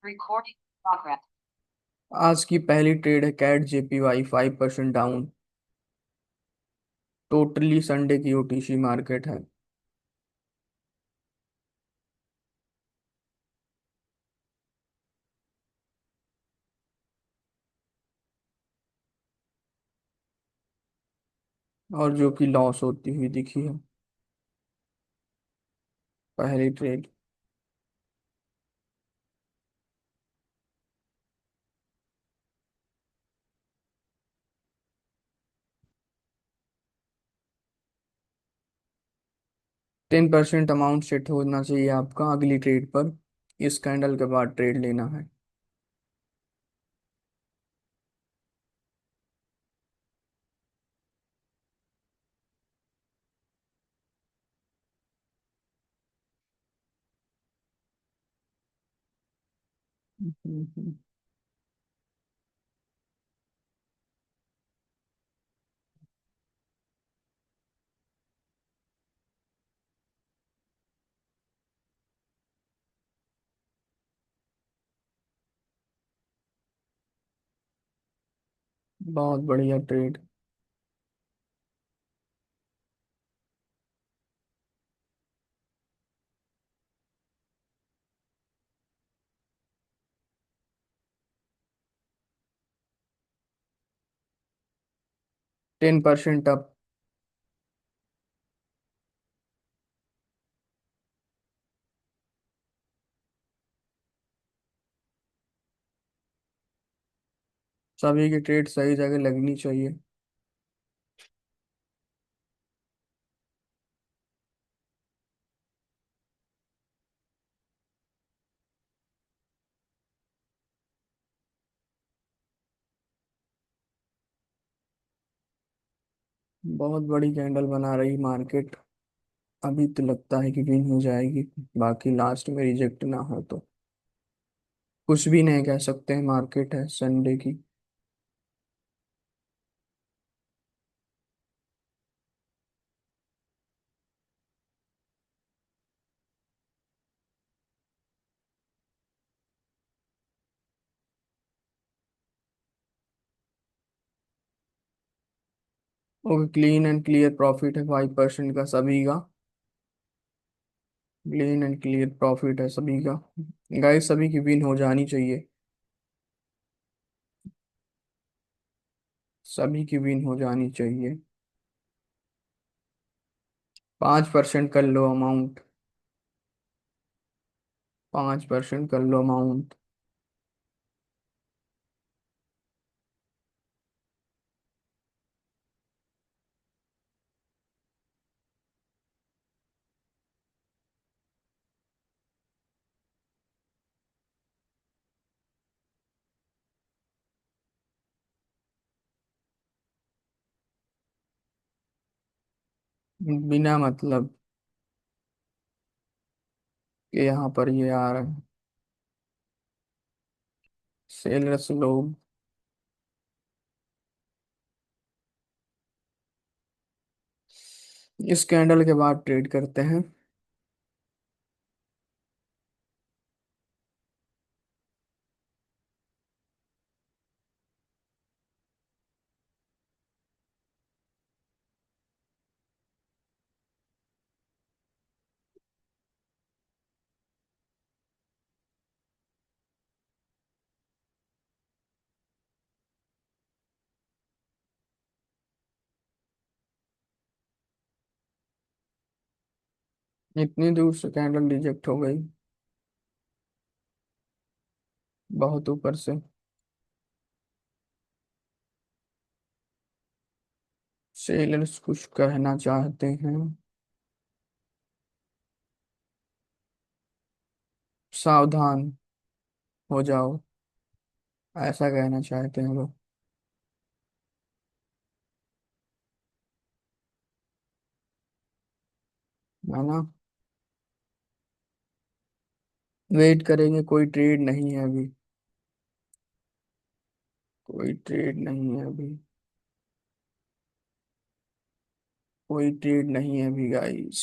Recording progress. आज की पहली ट्रेड है CAD JPY 5% down. Totally Sunday की ओटीसी मार्केट है। और जो कि लॉस होती हुई दिखी है पहली ट्रेड। 10% अमाउंट सेट होना चाहिए आपका अगली ट्रेड पर। इस कैंडल के बाद ट्रेड लेना है। हम्म। बहुत बढ़िया ट्रेड। 10% अप। सभी की ट्रेड सही जगह लगनी चाहिए। बहुत बड़ी कैंडल बना रही मार्केट। अभी तो लगता है कि विन हो जाएगी। बाकी लास्ट में रिजेक्ट ना हो तो कुछ भी नहीं कह सकते हैं। मार्केट है संडे की। और क्लीन एंड क्लियर प्रॉफिट है 5% का सभी का। क्लीन एंड क्लियर प्रॉफिट है सभी का। गाइस सभी की विन हो जानी चाहिए। सभी की विन हो जानी चाहिए। 5% कर लो अमाउंट। 5% कर लो अमाउंट। बिना मतलब कि यहाँ पर ये आ रहे हैं सेलर्स लोग। इस कैंडल के बाद ट्रेड करते हैं। इतनी दूर से कैंडल रिजेक्ट हो गई। बहुत ऊपर से। सेलर्स कुछ कहना चाहते हैं। सावधान हो जाओ। ऐसा कहना चाहते हैं लोग। है ना। वेट करेंगे कोई ट्रेड नहीं है अभी। कोई ट्रेड नहीं है अभी। कोई ट्रेड नहीं है अभी गाइस।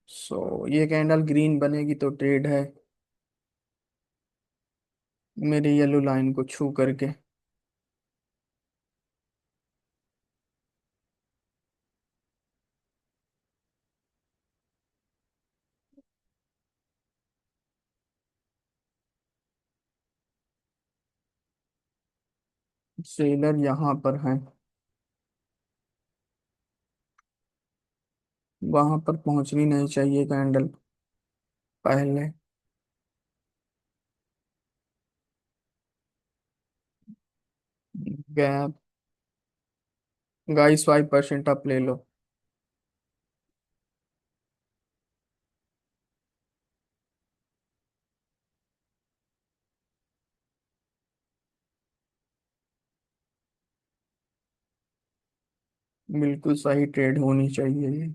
सो ये कैंडल ग्रीन बनेगी तो ट्रेड है। मेरी येलो लाइन को छू करके। सेलर यहाँ पर है, वहां पर पहुंचनी नहीं चाहिए कैंडल पहले। गैप। गाइस 5% आप ले लो। बिल्कुल सही ट्रेड होनी चाहिए ये।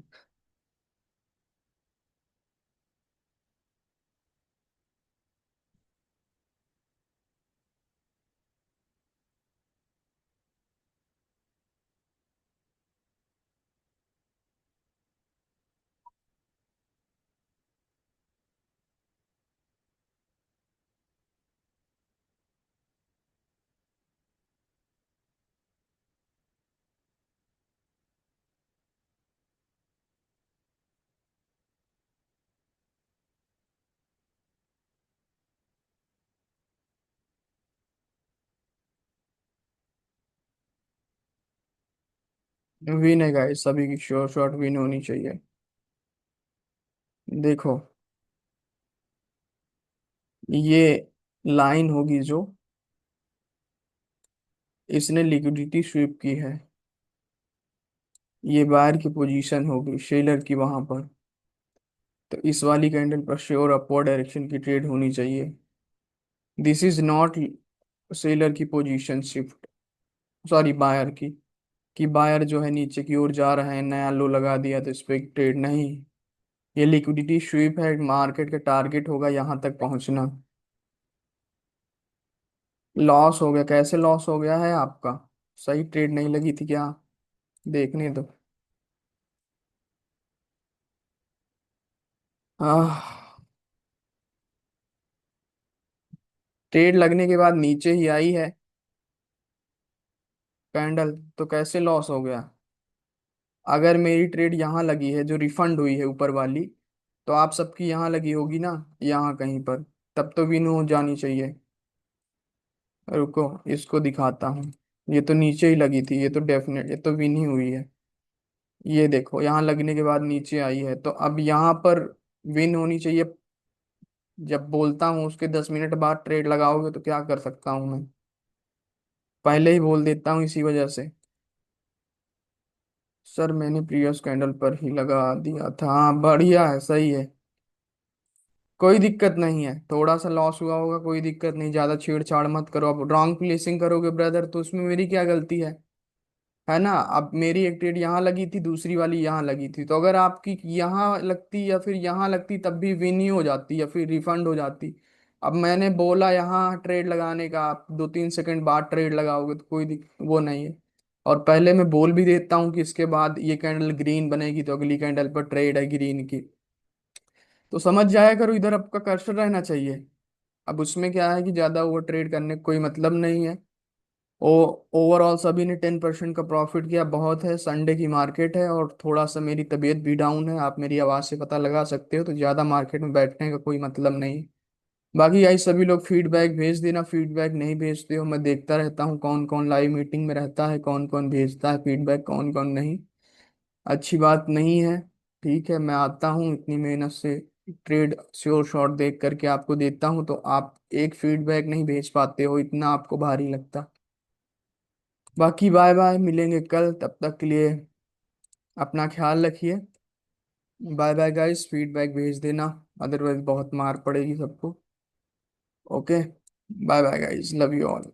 विन है गाइस, सभी की श्योर शॉट विन होनी चाहिए। देखो, ये लाइन होगी जो, इसने लिक्विडिटी स्वीप की है। ये बायर की पोजीशन होगी शेलर की वहां पर। तो इस वाली कैंडल पर श्योर अपवर्ड डायरेक्शन की ट्रेड होनी चाहिए। दिस इज नॉट सेलर की पोजीशन शिफ्ट, सॉरी बायर की, कि बायर जो है नीचे की ओर जा रहा है, नया लो लगा दिया तो इस पे ट्रेड नहीं। ये लिक्विडिटी स्वीप है, मार्केट का टारगेट होगा यहाँ तक पहुंचना। लॉस हो गया, कैसे लॉस हो गया है आपका? सही ट्रेड नहीं लगी थी क्या? देखने दो। आह, ट्रेड लगने के बाद नीचे ही आई है कैंडल, तो कैसे लॉस हो गया? अगर मेरी ट्रेड यहाँ लगी है जो रिफंड हुई है ऊपर वाली, तो आप सबकी यहाँ लगी होगी ना, यहाँ कहीं पर, तब तो विन हो जानी चाहिए। रुको, इसको दिखाता हूँ। ये तो नीचे ही लगी थी, ये तो डेफिनेट, ये तो विन ही हुई है। ये देखो, यहाँ लगने के बाद नीचे आई है, तो अब यहाँ पर विन होनी चाहिए। जब बोलता हूँ उसके 10 मिनट बाद ट्रेड लगाओगे तो क्या कर सकता हूँ मैं? पहले ही बोल देता हूँ इसी वजह से। सर मैंने प्रीवियस कैंडल पर ही लगा दिया था। हाँ बढ़िया है, सही है। कोई दिक्कत नहीं है, थोड़ा सा लॉस हुआ होगा, कोई दिक्कत नहीं, ज्यादा छेड़छाड़ मत करो। अब रॉन्ग प्लेसिंग करोगे ब्रदर तो उसमें मेरी क्या गलती है ना? अब मेरी एक ट्रेड यहाँ लगी थी, दूसरी वाली यहाँ लगी थी, तो अगर आपकी यहाँ लगती या फिर यहाँ लगती तब भी विन ही हो जाती या फिर रिफंड हो जाती। अब मैंने बोला यहाँ ट्रेड लगाने का, आप 2-3 सेकंड बाद ट्रेड लगाओगे तो कोई वो नहीं है। और पहले मैं बोल भी देता हूँ कि इसके बाद ये कैंडल ग्रीन बनेगी तो अगली कैंडल पर ट्रेड है ग्रीन की। तो समझ जाया करो, इधर आपका कर्सर रहना चाहिए। अब उसमें क्या है कि ज्यादा ओवर ट्रेड करने का कोई मतलब नहीं है। ओ, ओवरऑल सभी ने 10% का प्रॉफिट किया, बहुत है, संडे की मार्केट है और थोड़ा सा मेरी तबीयत भी डाउन है, आप मेरी आवाज़ से पता लगा सकते हो, तो ज़्यादा मार्केट में बैठने का कोई मतलब नहीं। बाकी आई सभी लोग फीडबैक भेज देना, फीडबैक नहीं भेजते हो मैं देखता रहता हूँ कौन कौन लाइव मीटिंग में रहता है, कौन कौन भेजता है फीडबैक, कौन कौन नहीं। अच्छी बात नहीं है। ठीक है, मैं आता हूँ इतनी मेहनत से ट्रेड श्योर शॉट देख करके आपको देता हूँ, तो आप एक फीडबैक नहीं भेज पाते हो, इतना आपको भारी लगता। बाकी बाय बाय, मिलेंगे कल, तब तक के लिए अपना ख्याल रखिए। बाय बाय गाइस, फीडबैक भेज देना, अदरवाइज बहुत मार पड़ेगी सबको। Okay, bye bye guys, love you all.